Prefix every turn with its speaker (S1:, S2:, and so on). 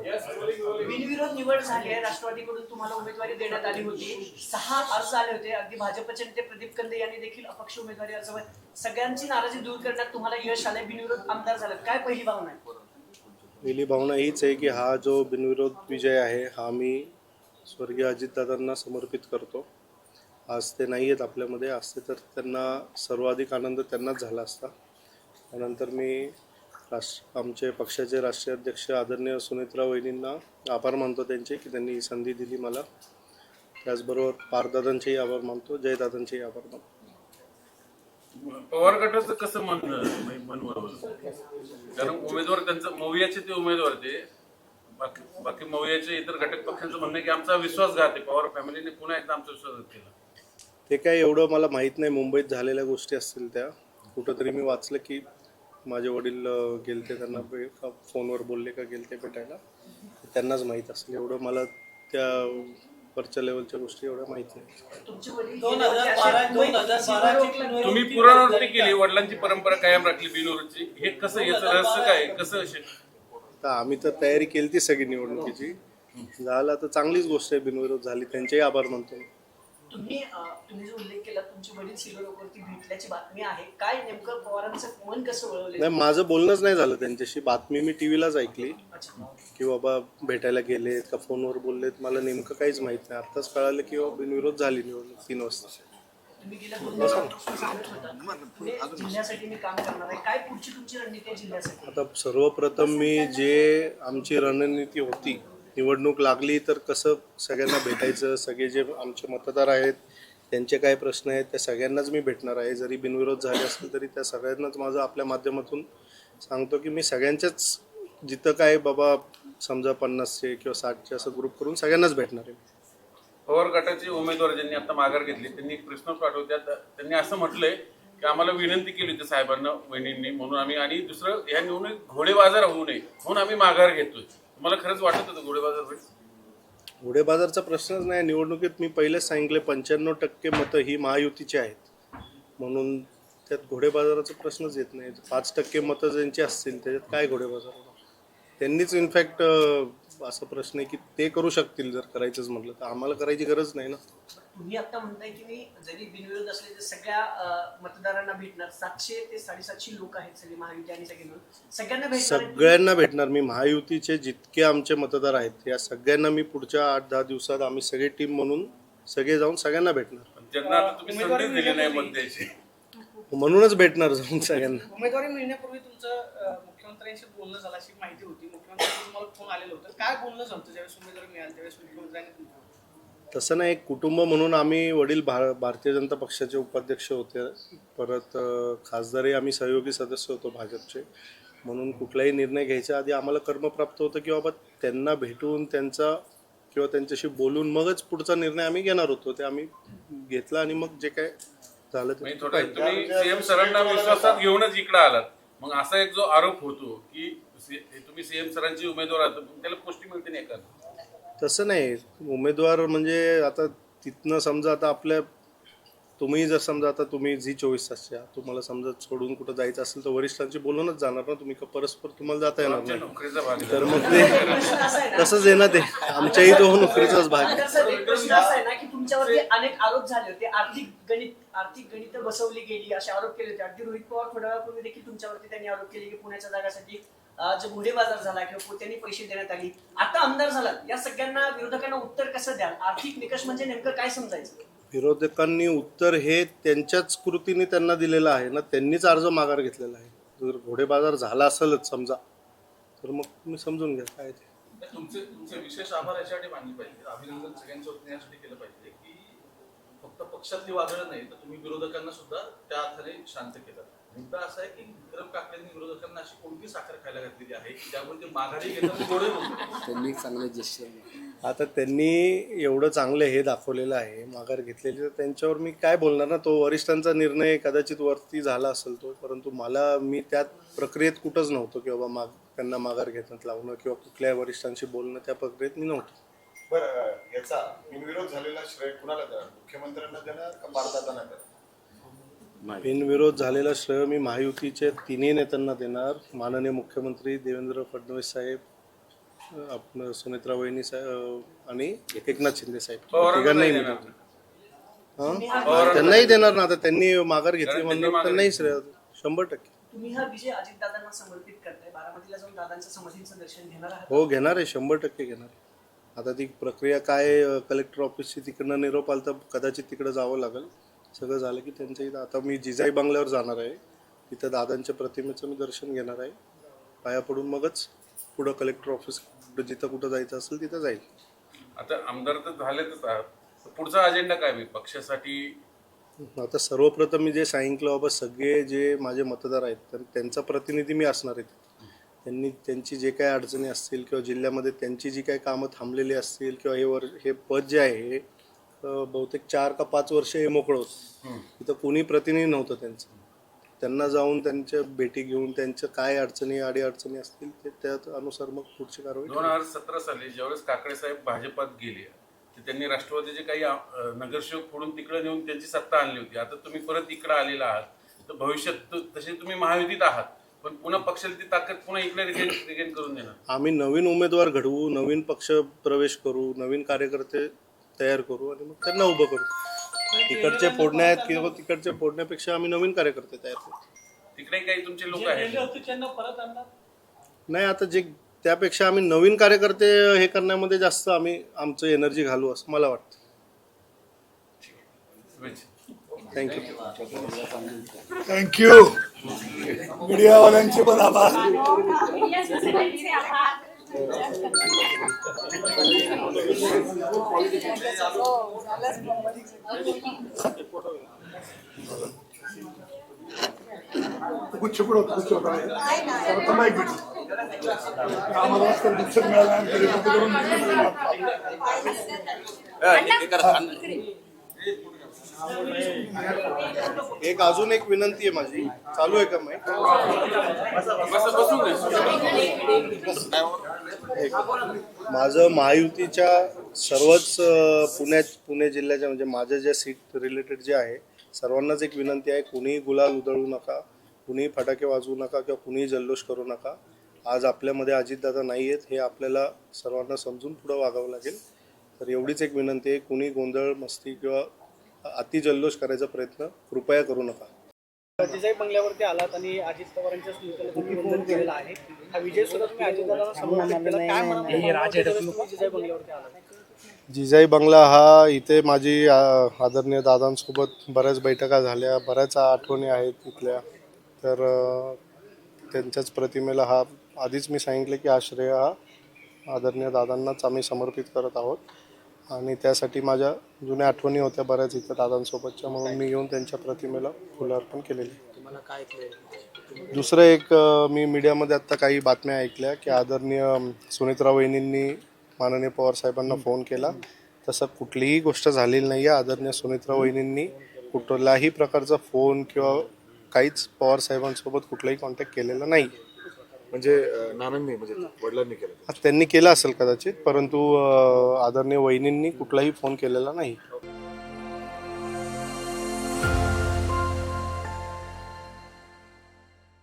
S1: बिनविरोध निवड झाली आहे. राष्ट्रवादीकडून तुम्हाला उमेदवारी देण्यात आली होती. 6 अर्ज आले होते. अगदी भाजपचे नेते प्रदीप कंदे यांनी देखील अपक्ष उमेदवारी अर्ज. सगळ्यांची नाराजी दूर करण्यात तुम्हाला यश आलंय. बिनविरोध आमदार झाले. काय पहिली भावना आहे?
S2: पहिली भावना हीच आहे की हा जो बिनविरोध विजय आहे हा मी स्वर्गीय अजितदादांना समर्पित करतो. आज ते नाही आहेत आपल्यामध्ये, असते तर त्यांना सर्वाधिक आनंद त्यांनाच झाला असता. त्यानंतर मी आमचे पक्षाचे राष्ट्रीय अध्यक्ष आदरणीय सुनेत्रा वहिनींना आभार मानतो त्यांचे की त्यांनी ही संधी दिली मला. त्याचबरोबर पारदादांचेही आभार मानतो, जयदादांचेही आभार मानतो.
S3: पवार गटाचं कसं म्हणणं? कारण उमेदवार त्यांचं मवियाचे ते उमेदवार ते बाकी मवियाचे इतर घटक पक्षांचं म्हणणं आहे की आमचा विश्वासघात आहे. पवार फॅमिलीने पुन्हा एकदा आमचा विश्वासघात केला.
S2: ते काय एवढं मला माहीत नाही. मुंबईत झालेल्या गोष्टी असतील त्या. कुठंतरी मी वाचलं की माझे वडील गेलते, त्यांना फोनवर बोलले का गेलते भेटायला, त्यांनाच माहीत असेल. एवढं मला त्या वरच्या लेवलच्या गोष्टी एवढ्या माहीत नाही.
S3: तुम्ही पुनरावृत्ती केली, वडिलांची परंपरा कायम राखली बिनविरोधची. हे कसं, याचं रहस्य काय, कसं असेल?
S2: तर आम्ही तर तयारी केली ती सगळी निवडणुकीची. झाला तर चांगलीच गोष्ट आहे, बिनविरोध झाली, त्यांचेही आभार मानतो.
S1: तुम्ही जो उल्लेख केला, तुमचे वडील सिल्लोडवरती भेटल्याची बातमी आहे. काय नेमकं पवारांचं मन कसं वळवलं?
S2: नाही, माझं बोलणंच नाही झालं त्यांच्याशी. बातमी मी टीव्हीलाच ऐकली की बाबा भेटायला गेलेत का फोनवर बोललेत. मला नेमकं काहीच माहित नाही. आत्ताच कळालं की बिनविरोध झाली निवडणूक 3 वाजता.
S1: तुम्ही गेल्या 2 दिवसांपासून सांगत होता जिल्ह्यासाठी मी काम करणार आहे. काय पुढची तुमची रणनीती आहे जिल्ह्यासाठी?
S2: आता सर्वप्रथम मी जे आमची रणनीती होती, निवडणूक लागली तर कसं सगळ्यांना भेटायचं, सगळे जे आमचे मतदार आहेत त्यांचे काय प्रश्न आहेत त्या सगळ्यांनाच मी भेटणार आहे. जरी बिनविरोध झाले असतील तरी त्या सगळ्यांनाच माझं आपल्या माध्यमातून सांगतो की मी सगळ्यांच्याच जिथं काय बाबा समजा 50चे किंवा 60चे असं ग्रुप करून सगळ्यांनाच भेटणार आहे.
S3: पवार गटाचे उमेदवार ज्यांनी आता माघार घेतली त्यांनी एक प्रश्न पाठवत्यात. त्यांनी असं म्हटलंय की आम्हाला विनंती केली होती साहेबांना, वहिनींनी, म्हणून आम्ही, आणि दुसरं ह्या निवडणूक घोडेबाजार होऊ नये म्हणून आम्ही माघार घेतोय. तुम्हाला खरंच वाटत होतं घोडेबाजार होईल?
S2: घोडेबाजारचा प्रश्नच नाही. निवडणुकीत मी पहिलेच सांगितले 95% मतं ही महायुतीची आहेत, म्हणून त्यात घोडेबाजाराचा प्रश्नच येत नाही. 5% मतं ज्यांची असतील त्याच्यात काय घोडेबाजार होणार? त्यांनीच इनफॅक्ट असा प्रश्न आहे की ते करू शकतील जर करायचंच म्हटलं तर. आम्हाला करायची गरज नाही ना.
S1: तुम्ही आता म्हणताय की मी जरी बिनविरोध असले तर सगळ्या मतदारांना भेटणार. 700 ते 750 लोक आहेत सगळे महायुती आणि सगळे मिळून सगळ्यांना भेटणार.
S2: सगळ्यांना भेटणार मी. महायुतीचे जितके आमचे मतदार आहेत या सगळ्यांना मी पुढच्या 8-10 दिवसात आम्ही सगळे टीम म्हणून सगळे जाऊन सगळ्यांना भेटणार.
S3: ज्यांना आता तुम्ही संधी दिली नाही मत द्यायची,
S2: म्हणूनच भेटणार जाऊन सगळ्यांना.
S4: उमेदवारी मिळण्यापूर्वी तुमचं मुख्यमंत्र्यांशी बोलणं झालं अशी माहिती होती. मुख्यमंत्र्यांचं तुम्हाला फोन आलेलं होतं. काय बोलणं झालं ज्यावेळेस उमेदवारी मिळाली त्यावेळेस मुख्यमंत्र्यांनी?
S2: तसं नाही, एक कुटुंब म्हणून आम्ही, वडील भारतीय जनता पक्षाचे उपाध्यक्ष होते, परत खासदारही आम्ही सहयोगी सदस्य होतो भाजपचे, म्हणून कुठलाही निर्णय घ्यायच्या आधी आम्हाला कर्मप्राप्त होतं की बाबा त्यांना भेटून त्यांचा किंवा त्यांच्याशी बोलून मगच पुढचा निर्णय आम्ही घेणार होतो. ते आम्ही घेतला आणि मग जे काय झालं ते.
S3: तुम्ही सीएम सरांना विश्वासात घेऊनच इकडे आलात. मग असा एक जो आरोप होतो की तुम्ही सीएम सरांची उमेदवार आहात, त्याला पोस्टी मिळते नाही का?
S2: तसं नाही. उमेदवार म्हणजे आता तिथनं समजा आता आपल्या, तुम्ही जर समजा आता तुम्ही झी 24 तासच्या तुम्हाला समजा सोडून कुठं जायचं असेल तर वरिष्ठांची बोलूनच जाणार ना तुम्ही, का परस्पर तुम्हाला जाता येणार नाही. तर मग ते तसंच आहे ना. ते आमच्याही तो नोकरीचाच भाग आहे.
S1: प्रश्न असा आहे ना की तुमच्यावरती अनेक आरोप झाले होते. आर्थिक गणित बसवली गेली असे आरोप केले होते. अगदी रोहित पवार थोड्या वेळापूर्वी देखील तुमच्यावरती त्यांनी आरोप केले की पुण्याच्या जागासाठी जो घोडेबाजार झाला किंवा पोत्यांनी पैसे देण्यात आली. आता आमदार झालात, या सगळ्यांना विरोधकांना उत्तर कसं द्याल? आर्थिक निकष म्हणजे नेमकं काय समजायचं?
S2: विरोधकांनी उत्तर हे त्यांच्याच कृतीने त्यांना दिलेलं आहे ना. त्यांनीच अर्ज माघार घेतलेला आहे. जर घोडेबाजार झाला असेलच समजा तर मग तुम्ही समजून घ्या काय ते.
S5: तुमचे विशेष आभार याच्यासाठी मानले पाहिजे, अभिनंदन सगळ्यांच्या वतीने यासाठी केलं पाहिजे की फक्त पक्षातली वादळं नाही तर तुम्ही विरोधकांना सुद्धा त्या अर्थाने शांत केलं. मुद्दा असा आहे की विक्रम काकडेंनी विरोधकांना अशी कोणती साखर खायला घातलेली आहे की त्यामुळे ते माघारी घेतात थोडे होते.
S6: त्यांनी चांगले जेस्चर.
S2: आता त्यांनी एवढं चांगलं हे दाखवलेलं आहे माघार घेतलेली, तर त्यांच्यावर मी काय बोलणार ना. तो वरिष्ठांचा निर्णय कदाचित वरती झाला असेल तो, परंतु मी त्यात प्रक्रियेत कुठंच नव्हतो की बाबा त्यांना माघार घेण्यात लावणं किंवा कुठल्या वरिष्ठांशी बोलणं, त्या प्रक्रियेत मी नव्हतो.
S7: बरं, याचा बिनविरोध झालेला श्रेय कुणाला देणार? मुख्यमंत्र्यांना देणार का पारदादांना देणार?
S2: बिनविरोध झालेला श्रेय मी महायुतीचे 3 नेत्यांना देणार. माननीय मुख्यमंत्री देवेंद्र फडणवीस साहेब, आपण सुनेत्रा वहिनी साहेब आणि एकनाथ शिंदे साहेब
S3: पवारांना
S2: तिघांनाही
S3: नाही
S2: निवडून.
S3: देणार.
S2: हां? त्यांनाही देणार ना, आता त्यांनी माघार घेतली
S3: कारण त्यांनी
S2: म्हणून
S3: माघार
S2: त्यांनाही
S3: घेतली.
S2: 100%.
S1: तुम्ही हा विजय अजितदादांना समर्पित करताय, बारामतीला जाऊन दादांच्या समाधींचं दर्शन घेणार आहात?
S2: हो घेणार आहे, 100% घेणार आहे. आता ती प्रक्रिया काय, कलेक्टर ऑफिसची तिकडनं निरोप आला तर कदाचित तिकडं जावं लागेल. सगळं झालं की त्यांच्या इथं आता मी जिजाई बंगल्यावर जाणार आहे, तिथं दादांच्या प्रतिमेचं मी दर्शन घेणार आहे. पाया पडून मगच पुढं कलेक्टर ऑफिस जिथं कुठं जायचं असेल तिथं जाईल.
S3: आता आमदार तर झालेच आहात, तर पुढचा अजेंडा काय मी पक्षासाठी?
S2: आता सर्वप्रथम मी जे सांगितलं बाबा, सगळे जे माझे मतदार आहेत तर त्यांचा प्रतिनिधी मी असणार आहे. त्यांनी त्यांची जे काही अडचणी असतील किंवा जिल्ह्यामध्ये त्यांची जी काही कामं थांबलेली असतील किंवा हे पद जे आहे हे बहुतेक 4 का 5 वर्ष हे मोकळं होतं. तिथं कोणी प्रतिनिधी नव्हतं त्यांचं. त्यांना जाऊन त्यांच्या भेटी घेऊन त्यांच्या काय अडचणी अडीअडचणी असतील ते त्या अनुसार मग पुढची कारवाई करू.
S3: 2017 साली ज्यावेळेस काकडे साहेब भाजपात गेले तर त्यांनी राष्ट्रवादीचे काही नगरसेवक फोडून तिकडे नेऊन त्यांची सत्ता आणली होती. आता तुम्ही परत इकडे आलेला आहात, तर भविष्यात तसे तुम्ही महायुतीत आहात, पण पुन्हा पक्षाला ती ताकद पुन्हा इकडे रिगेन करून देणार.
S2: आम्ही नवीन उमेदवार घडवू, नवीन पक्ष प्रवेश करू, नवीन कार्यकर्ते तयार करू आणि मग त्यांना उभं करू. तिकडचे फोडणे आहेत किंवा तिकडचे फोडण्यापेक्षा आम्ही नवीन कार्यकर्ते तयार करू.
S3: तिकडे काही तुमचे लोक आहेत?
S2: नाही, आता जे त्यापेक्षा आम्ही नवीन कार्यकर्ते हे करण्यामध्ये जास्त आम्ही आमचं एनर्जी घालू असं मला वाटतं.
S3: शुभेच्छा.
S2: थँक्यू.
S6: थँक्यू. मीडियावाल्यांचे पण आभार. कुछ छुपडो कुछ होता है आम्हाला वाटतं दीक्षित मिळाला
S2: एक अजून एक विनंती आहे माझी, चालू आहे का माईक? माझं महायुतीच्या सर्वच पुणे जिल्ह्याच्या म्हणजे माझ्या ज्या सीट रिलेटेड जे आहे सर्वांनाच एक विनंती आहे, कुणीही गुलाल उधळू नका, कुणीही फटाके वाजवू नका किंवा कुणीही जल्लोष करू नका. आज आपल्यामध्ये अजितदादा नाही आहेत हे आपल्याला सर्वांना समजून पुढं वागावं लागेल. तर एवढीच एक विनंती आहे, कुणी गोंधळ मस्ती किंवा अति जल्लोष करायचा प्रयत्न कृपया करू नका.
S4: जिजाई बंगल्यावरती आलात आणि अजित पवारांच्या स्मृतीला तुम्ही वंदन केलेलं आहे. हा विजय सुद्धा तुम्ही अजितदादांना समर्पित केला. काय म्हणाल जिजाई बंगल्यावरती आलात?
S2: जिजाई बंगला हा इथे माझी आदरणीय दादांसोबत बऱ्याच बैठका झाल्या, बऱ्याच आठवणी आहेत इथल्या. तर त्यांच्याच प्रतिमेला हा आधीच मी सांगितलं की आश्रय हा आदरणीय दादांनाच आम्ही समर्पित करत आहोत. आणि त्यासाठी माझ्या जुन्या आठवणी होत्या बऱ्याच इथं दादांसोबतच्या, म्हणून मी येऊन त्यांच्या प्रतिमेला फुलार्पण केलेले. दुसरं एक मी मीडियामध्ये आत्ता काही बातम्या ऐकल्या की आदरणीय सुनेत्रा वहिनींनी माननीय पवार साहेबांना फोन केला. तसं कुठलीही गोष्ट झालेली नाही आहे. आदरणीय सुनेत्रा वहिनींनी कुठलाही प्रकारचा फोन किंवा काहीच पवार साहेबांसोबत कुठलाही कॉन्टॅक्ट केलेला नाही.
S6: म्हणजे नानांनी म्हणजे वडिलांनी केलं.
S2: त्यांनी केला असेल कदाचित, परंतु आदरणीय वहिनींनी कुठलाही फोन केलेला नाही.